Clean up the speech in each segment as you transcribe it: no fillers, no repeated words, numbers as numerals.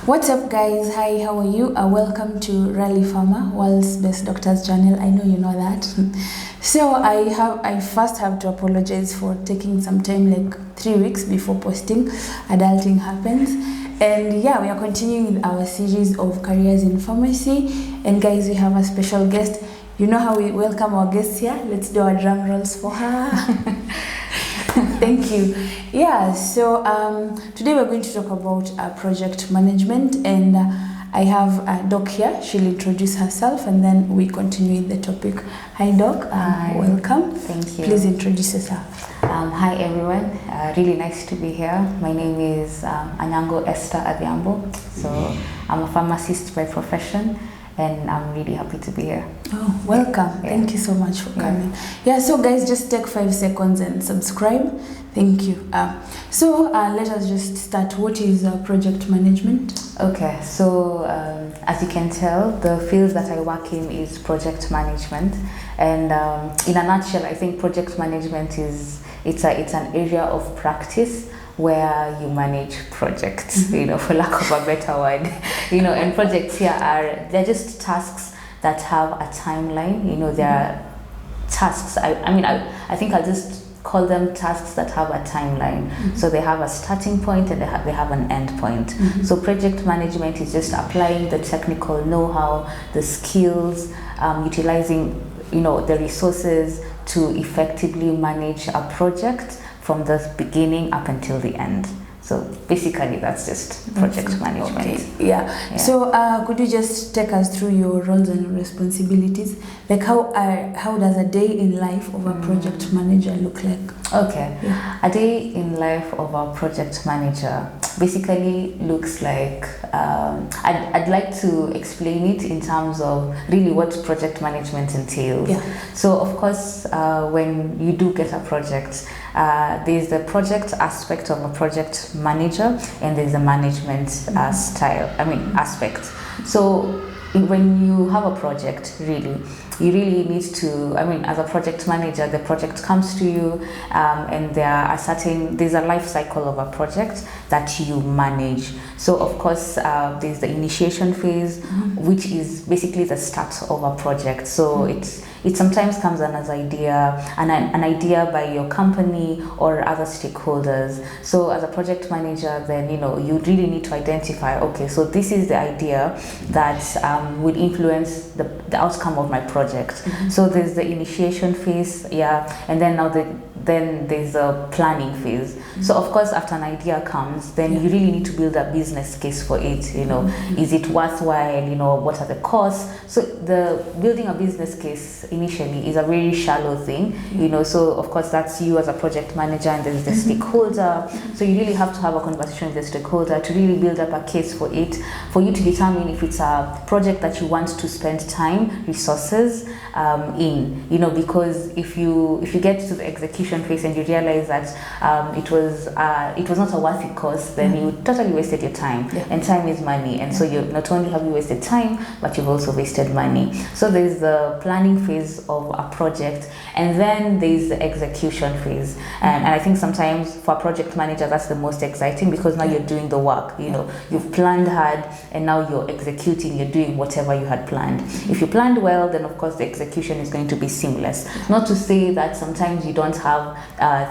What's up, guys? Hi, how are you? Welcome to Rally Pharma, World's Best Doctors channel. I know you know that. So I first have to apologize for taking some time, like 3 weeks before posting Adulting Happens. And yeah, we are continuing with our series of careers in pharmacy. And guys, we have a special guest. You know how we welcome our guests here? Let's do our drum rolls for her. Thank you. Yeah, so today we're going to talk about project management, and I have Doc here. She'll introduce herself and then we continue with the topic. Hi Doc, welcome. Thank you. Please introduce yourself. Hi everyone, really nice to be here. My name is Anyango Esther. So I'm a pharmacist by profession, and I'm really happy to be here. Oh, welcome. Yeah. Thank you so much for coming. Yeah, so guys, just take 5 seconds and subscribe. Thank you. So let us just start. What is project management? Okay, so as you can tell, the field that I work in is project management. And in a nutshell, I think project management it's an area of practice where you manage projects, for lack of a better word, and projects here they're just tasks that have a timeline. There are tasks, I think I'll just call them tasks that have a timeline. So they have a starting point and they have an end point. So project management is just applying the technical know-how, the skills, utilizing, the resources to effectively manage a project from the beginning up until the end. So basically that's just project management. Okay. Yeah. So could you just take us through your roles and responsibilities? Like how does a day in life of a project manager look like? Okay. Yeah. A day in life of a project manager basically looks like, I'd like to explain it in terms of really what project management entails. Yeah. So of course, when you do get a project, there's the project aspect of a project manager, and there's a management aspect. So when you have a project, you really need to, as a project manager, the project comes to you, and there's a life cycle of a project that you manage. So of course, there's the initiation phase, which is basically the start of a project. So it sometimes comes as an idea by your company or other stakeholders. So as a project manager, then you really need to identify, okay, so this is the idea that will influence the outcome of my project. So there's the initiation phase, and then then there's a planning phase. So of course, after an idea comes, then you really need to build a business case for it. Is it worthwhile? What are the costs? So the building a business case initially is a very shallow thing. So of course that's you as a project manager, and there's the stakeholder. So you really have to have a conversation with the stakeholder to really build up a case for it, for you to determine if it's a project that you want to spend time, resources in. Because if you get to the execution phase and you realize that it was not a worthy cost, then you totally wasted your time. And time is money, and so you not only have you wasted time, but you've also wasted money. So there's the planning phase of a project, and then there's the execution phase. And I think sometimes for a project manager, that's the most exciting, because now you're doing the work. You've planned hard, and now you're executing, you're doing whatever you had planned. If you planned well, then of course the execution is going to be seamless. Not to say that sometimes you don't have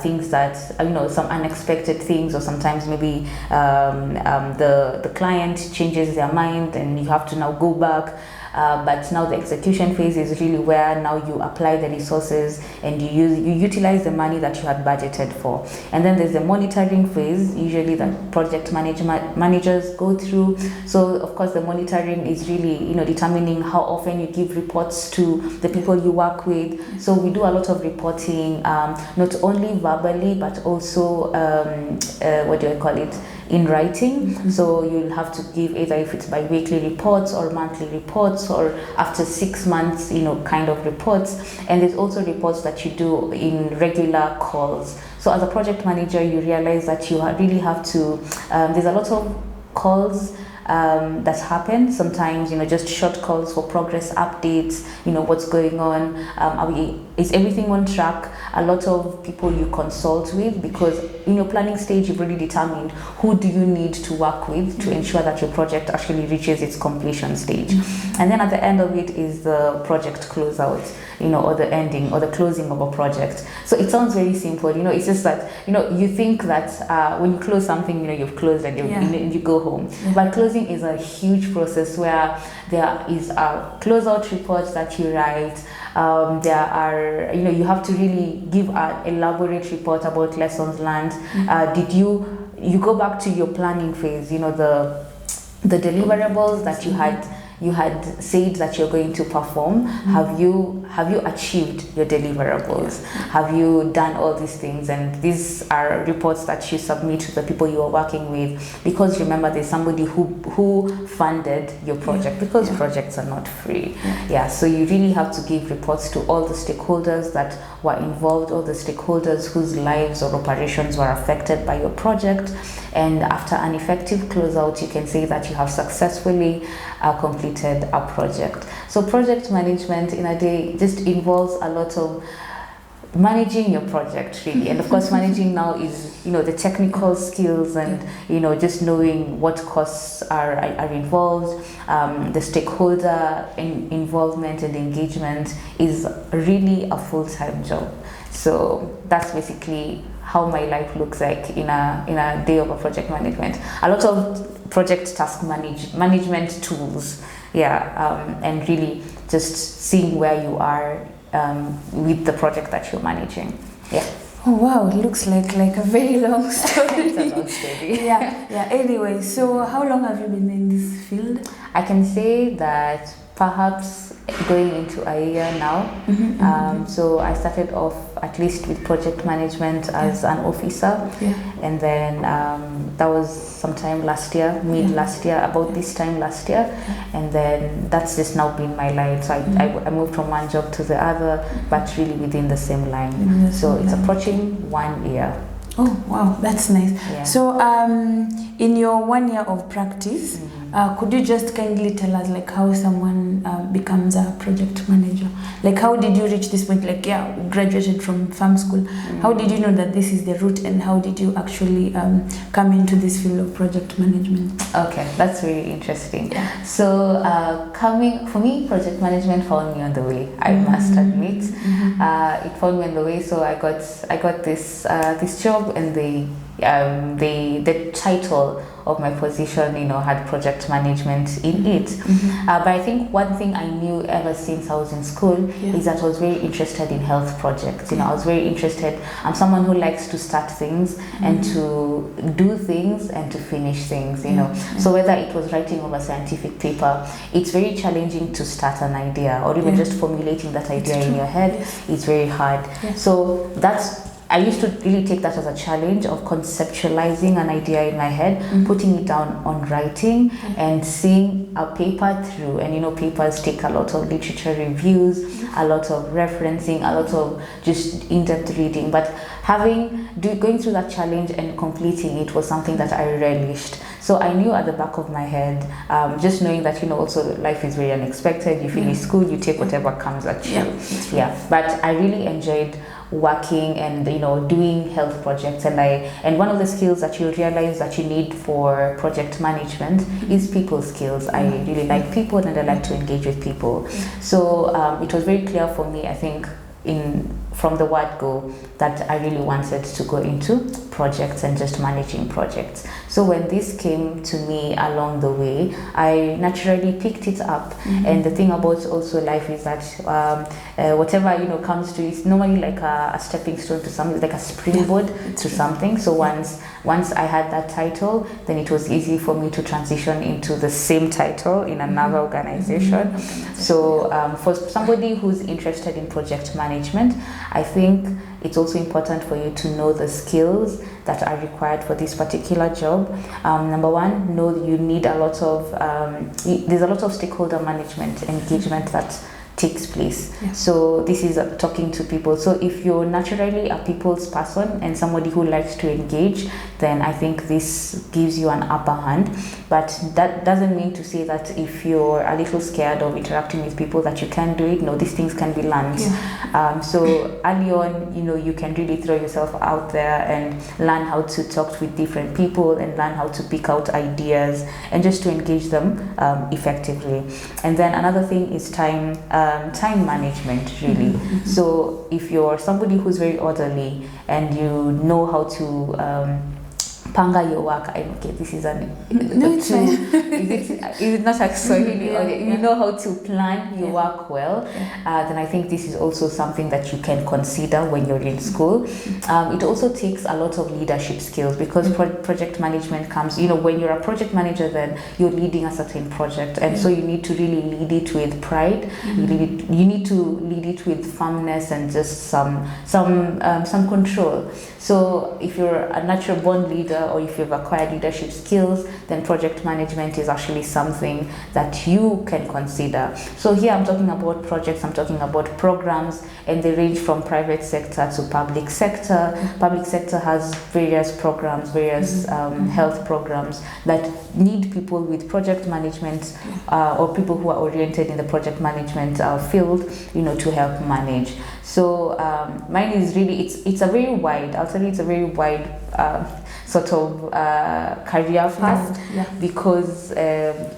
things that, some unexpected things, or sometimes maybe the client changes their mind and you have to now go back. But now the execution phase is really where now you apply the resources and you utilize the money that you had budgeted for. And then there's the monitoring phase, usually that project managers go through. So of course the monitoring is really determining how often you give reports to the people you work with. So we do a lot of reporting, not only verbally but also in writing. So you'll have to give, either if it's bi-weekly reports or monthly reports, or after 6 months, kind of reports. And there's also reports that you do in regular calls. So as a project manager, you realize that you really have to, there's a lot of calls that happen sometimes, just short calls for progress updates, what's going on, is everything on track. A lot of people you consult with, because in your planning stage, you've already determined who do you need to work with to ensure that your project actually reaches its completion stage. And then at the end of it is the project closeout, or the ending or the closing of a project. So it sounds very simple, it's just that, you think that when you close something, you've closed and you go home. But closing is a huge process where there is a closeout report that you write. There are, you have to really give an elaborate report about lessons learned. Did you go back to your planning phase, the deliverables that you had said that you're going to perform. Have you achieved your deliverables? Have you done all these things? And these are reports that you submit to the people you are working with, because remember, there's somebody who funded your project, because projects are not free. So you really have to give reports to all the stakeholders that were involved, all the stakeholders whose lives or operations were affected by your project. And after an effective closeout, you can say that you have successfully completed a project. So project management in a day just involves a lot of managing your project, really. And of course, managing now is, the technical skills and, just knowing what costs are involved. The stakeholder involvement and engagement is really a full-time job. So that's basically how my life looks like in a day of a project management. A lot of project task management tools, and really just seeing where you are with the project that you're managing. Oh wow, it looks like a very long story. It's a long story. Anyway, so how long have you been in this field? I can say that perhaps going into a year now. So I started off at least with project management as an officer, and then that was sometime last year, last year, about this time last year, and then that's just now been my line. So I moved from one job to the other, but really within the same line. So it's approaching 1 year. Oh wow, that's nice. So in your 1 year of practice, could you just kindly tell us like how someone becomes a project manager? Like how did you reach this point? Like graduated from farm school. How did you know that this is the route, and how did you actually come into this field of project management? Okay, that's really interesting. So for me, project management found me on the way. I must admit, it found me on the way. So I got this job. And the title of my position, had project management in it. But I think one thing I knew ever since I was in school is that I was very interested in health projects. I was very interested. I'm someone who likes to start things and to do things and to finish things. So whether it was writing of a scientific paper, it's very challenging to start an idea, or even just formulating that idea in your head. It's very hard. So I used to really take that as a challenge of conceptualizing an idea in my head, putting it down on writing, and seeing a paper through. And papers take a lot of literature reviews, a lot of referencing, a lot of just in-depth reading. But going through that challenge and completing it was something that I relished. So I knew at the back of my head, just knowing that also life is very unexpected. You finish school, you take whatever comes at you. But I really enjoyed working and doing health projects, and one of the skills that you realize that you need for project management is people skills. I really like people, and I like to engage with people. So it was very clear for me, I think, from the word go, that I really wanted to go into projects and just managing projects. So when this came to me along the way, I naturally picked it up. And the thing about also life is that whatever comes to, it's normally like a stepping stone to something, like a springboard to something. So once I had that title, then it was easy for me to transition into the same title in another organization. So for somebody who's interested in project management, I think it's also important for you to know the skills that are required for this particular job. Number one, know you need a lot of, there's a lot of stakeholder management engagement that takes place. Yeah. So this is talking to people. So if you're naturally a people's person and somebody who likes to engage, then I think this gives you an upper hand. But that doesn't mean to say that if you're a little scared of interacting with people that you can't do it. No, these things can be learned. Yeah. So early on, you can really throw yourself out there and learn how to talk with different people and learn how to pick out ideas and just to engage them effectively. And then another thing is time management, really. So if you're somebody who's very orderly and you know how to panga your work, okay, this is an it's fine. is it not actually Yeah, you know how to plan your work well, then I think this is also something that you can consider when you're in school. It also takes a lot of leadership skills, because project management comes, when you're a project manager, then you're leading a certain project, and so you need to really lead it with pride. You need to lead it with firmness and just some control. So if you're a natural born leader, or if you've acquired leadership skills, then project management is actually something that you can consider. So here I'm talking about projects, I'm talking about programs, and they range from private sector to public sector. Public sector has various programs, various health programs that need people with project management or people who are oriented in the project management field, to help manage. So mine is really, it's a very wide, I'll tell you, it's a very wide sort of career path, because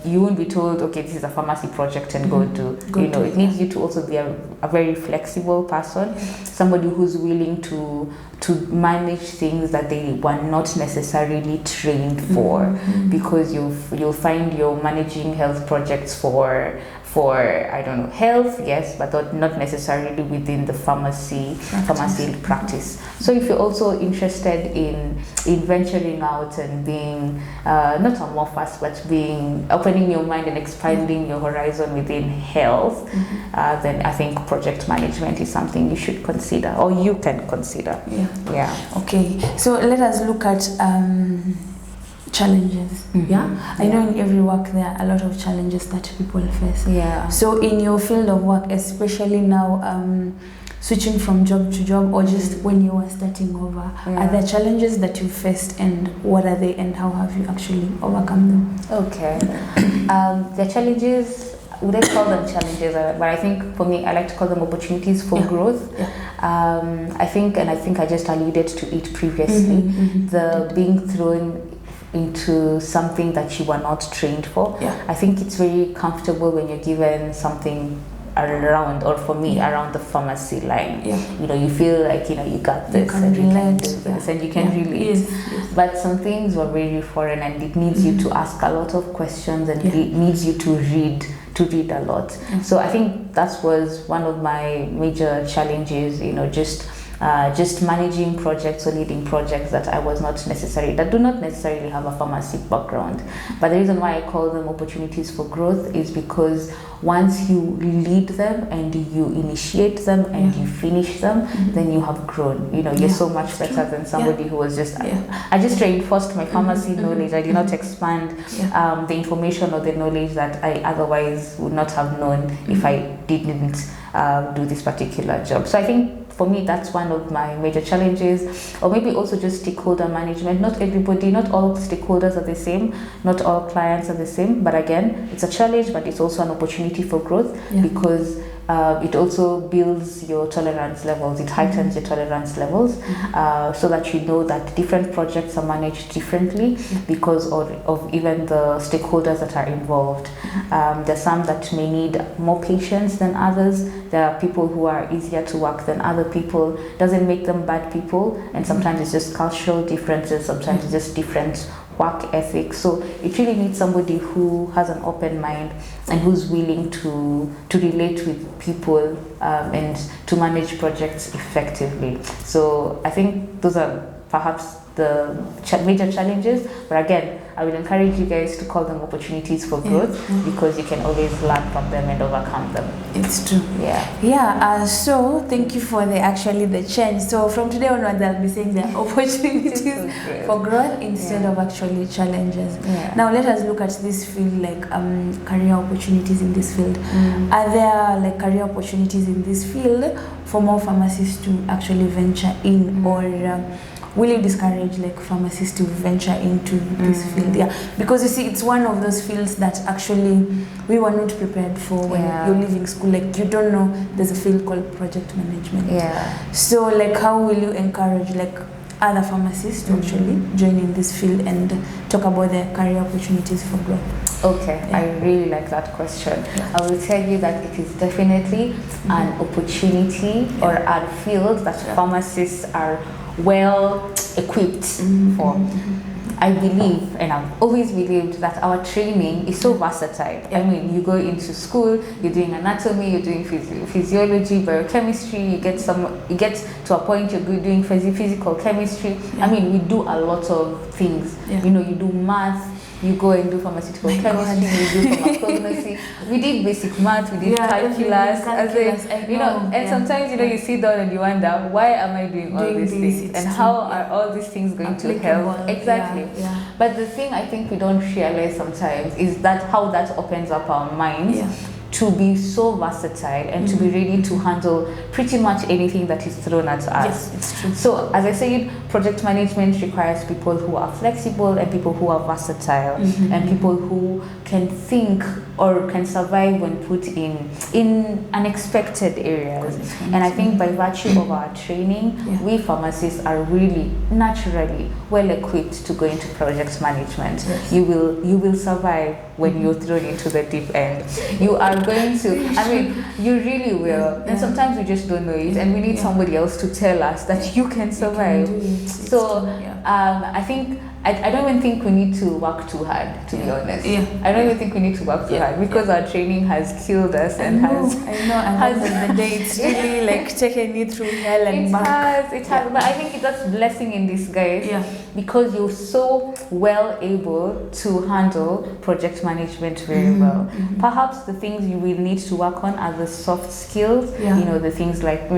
you won't be told, okay, this is a pharmacy project and go do. It needs you to also be a very flexible person, somebody who's willing to manage things that they were not necessarily trained for, because you'll find you're managing health projects for I don't know, health, yes, but not necessarily within the pharmacy practice. So if you're also interested in venturing out and being not amorphous, but opening your mind and expanding your horizon within health, then I think project management is something you should consider, or you can consider. Okay, so let us look at challenges. I know in every work there are a lot of challenges that people face. So in your field of work, especially now, switching from job to job, or just when you were starting over, are there challenges that you faced, and what are they, and how have you actually overcome them? Okay. The challenges, would I call them challenges? But I think for me, I like to call them opportunities for growth. I think I just alluded to it previously, the being thrown into something that you were not trained for. I think it's very comfortable when you're given something around, or for me, around the pharmacy line. You feel like you got this, and you can do this, and you can relate. But some things were very foreign, and it needs you to ask a lot of questions, and it needs you to read a lot. So I think that was one of my major challenges, just managing projects or leading projects that do not necessarily have a pharmacy background. But the reason why I call them opportunities for growth is because once you lead them and you initiate them and you finish them, then you have grown. You're so much better than somebody who was just, I just reinforced my pharmacy knowledge. I did not expand the information or the knowledge that I otherwise would not have known if I didn't do this particular job. So I think for me, that's one of my major challenges, or maybe also just stakeholder management. Not all stakeholders are the same, not all clients are the same, but again, it's a challenge, but it's also an opportunity for growth, because it also builds your tolerance levels, it heightens your tolerance levels, so that you know that different projects are managed differently because of even the stakeholders that are involved. There's some that may need more patience than others. There are people who are easier to work than other people. Doesn't make them bad people, and sometimes it's just cultural differences, sometimes it's just different work ethics. So it really needs somebody who has an open mind and who's willing to relate with people and to manage projects effectively. So I think those are perhaps the major challenges. But again, I would encourage you guys to call them opportunities for growth, because you can always learn from them and overcome them. It's true. So thank you for the change. So from today onwards, I'll be saying there are opportunities for growth instead of actually challenges. Now let us look at this field, like career opportunities in this field. Are there like career opportunities in this field for more pharmacists to actually venture in, or will you discourage like pharmacists to venture into this field? Because you see, it's one of those fields that actually we were not prepared for when you're leaving school. Like, you don't know there's a field called project management. So like, how will you encourage like other pharmacists to actually join in this field and talk about their career opportunities for growth? Okay, I really like that question. I will tell you that it is definitely an opportunity or a field that pharmacists are well equipped for. I believe, and I've always believed, that our training is so versatile. I mean, you go into school, you're doing anatomy, you're doing physiology, biochemistry, you get to a point you're doing physical chemistry. I mean, we do a lot of things. You know, you do math, you go and do pharmaceutical chemistry, you do pharmacognosy. We did basic math, we did calculus, and sometimes you sit down and you wonder, why am I doing all these things, and how are all these things going to help? Exactly. But the thing I think we don't realize sometimes is that how that opens up our minds to be so versatile and to be ready to handle pretty much anything that is thrown at us. Yes, it's true. So as I said, project management requires people who are flexible and people who are versatile and people who can think or can survive when put in unexpected areas. And I think by virtue of our training, we pharmacists are really naturally well equipped to go into project management. You will survive when you're thrown into the deep end. You are going to, I mean, you really will. And sometimes we just don't know it, and we need somebody else to tell us that you can survive. So I think I don't even think we need to work too hard, to be honest. I don't even think we need to work too hard, because our training has killed us and has the day it's really like taken you through hell and back. It has. But I think that's blessing in disguise, because you're so well able to handle project management very well. Perhaps the things you will need to work on are the soft skills, the things like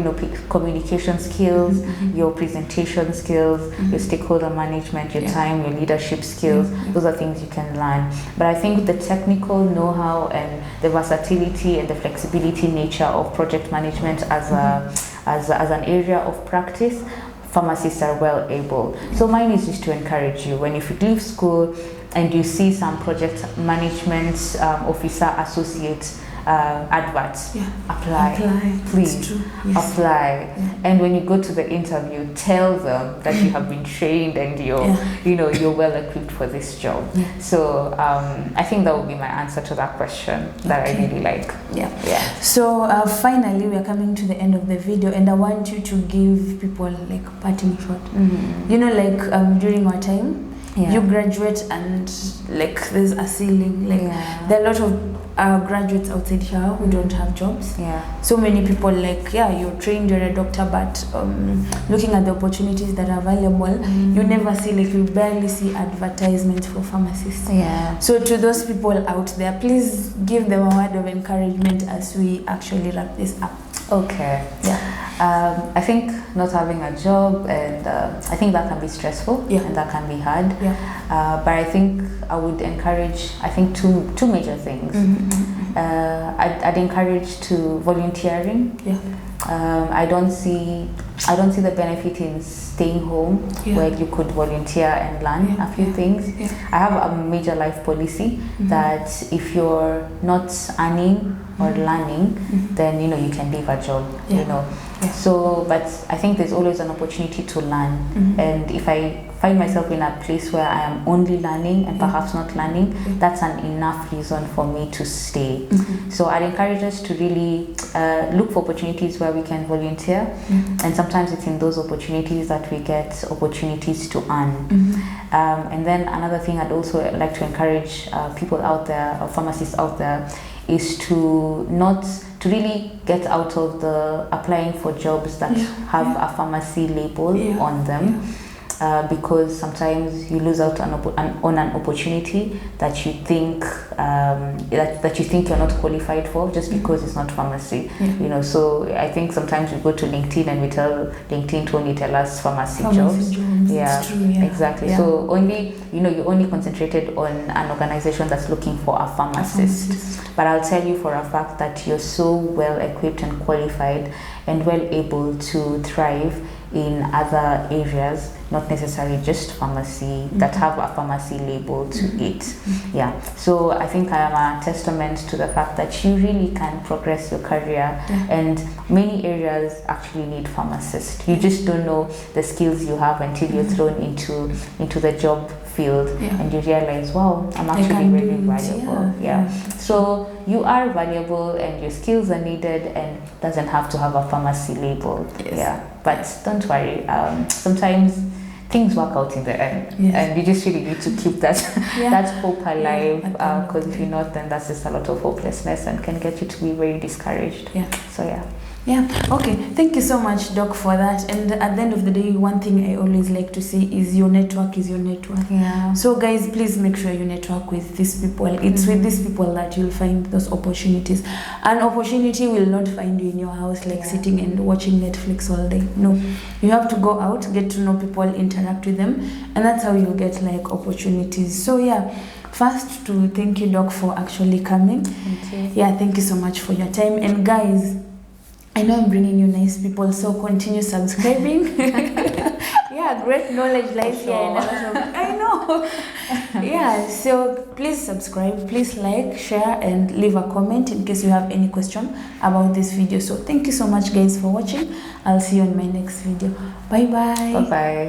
communication skills, your presentation skills, your stakeholder management, your time, your leadership skills. Those are things you can learn. But I think the technical know-how and the versatility and the flexibility nature of project management as an area of practice, pharmacists are well able. So mine is just to encourage you, when if you leave school and you see some project management officer associate adverts, apply. Please apply. And when you go to the interview, tell them that you have been trained and you're well equipped for this job. So I think that would be my answer to that question that I really like. So finally, we are coming to the end of the video, and I want you to give people like parting shot. During our time, you graduate and like there's a ceiling. There are a lot of graduates outside here who don't have jobs. So many people you're trained, you're a doctor, but looking at the opportunities that are available, you never see, you barely see advertisements for pharmacists. So to those people out there, please give them a word of encouragement as we actually wrap this up. Okay. I think not having a job, and I think that can be stressful and that can be hard. But I think I would encourage, two major things. I'd encourage to volunteering. I don't see the benefit in staying home where you could volunteer and learn a few things. I have a major life policy that if you're not earning or learning, then you can leave a job. So, but I think there's always an opportunity to learn, and if I find myself in a place where I am only learning and perhaps not learning, that's an enough reason for me to stay. So I'd encourage us to really look for opportunities where we can volunteer, and sometimes it's in those opportunities that we get opportunities to earn. And then another thing I'd also like to encourage people out there, or pharmacists out there, is to really get out of the applying for jobs that have a pharmacy label on them. because sometimes you lose out on an opportunity that you think that you think you're not qualified for just because it's not pharmacy. So I think sometimes we go to LinkedIn and we tell LinkedIn to only tell us pharmacy jobs. Yeah, true, yeah, exactly. So only you're only concentrated on an organization that's looking for a pharmacist. But I'll tell you for a fact that you're so well equipped and qualified and well able to thrive in other areas, not necessarily just pharmacy, that have a pharmacy label to it. So I think I am a testament to the fact that you really can progress your career, and many areas actually need pharmacists. You just don't know the skills you have until you're thrown into the job field, and you realize, wow, I'm actually really valuable. So you are valuable and your skills are needed, and doesn't have to have a pharmacy label. But don't worry, sometimes things work out in the end, and you just really need to keep that that hope alive, because if you're not, then that's just a lot of hopelessness and can get you to be very discouraged. Okay, thank you so much, Doc, for that. And at the end of the day, one thing I always like to say is your network is your network. So guys, please make sure you network with these people. It's with these people that you'll find those opportunities. An opportunity will not find you in your house, like sitting and watching Netflix all day. No, you have to go out, get to know people, interact with them, and that's how you get like opportunities. So first to thank you, Doc, for actually coming. Thank you. Thank you so much for your time. And guys, I know I'm bringing you nice people, so continue subscribing. Great knowledge lies here and a lot of, I know. So please subscribe, please like, share, and leave a comment in case you have any question about this video. So thank you so much, guys, for watching. I'll see you in my next video. Bye bye. Bye bye.